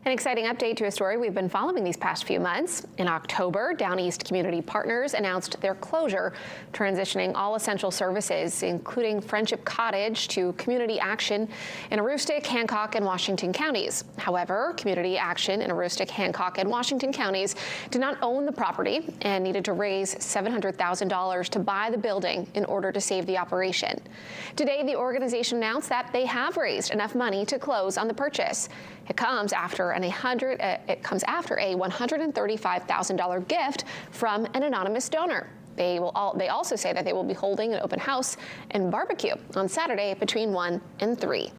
An exciting update to a story we've been following these past few months. In October, Down East Community Partners announced their closure, transitioning all essential services, including Friendship Cottage, to Community Action in Aroostook, Hancock, and Washington counties. However, Community Action in Aroostook, Hancock, and Washington counties did not own the property and needed to raise $700,000 to buy the building in order to save the operation. Today, the organization announced that they have raised enough money to close on the purchase. It comes after a $135,000 gift from an anonymous donor. They also say that they will be holding an open house and barbecue on Saturday between 1 and 3.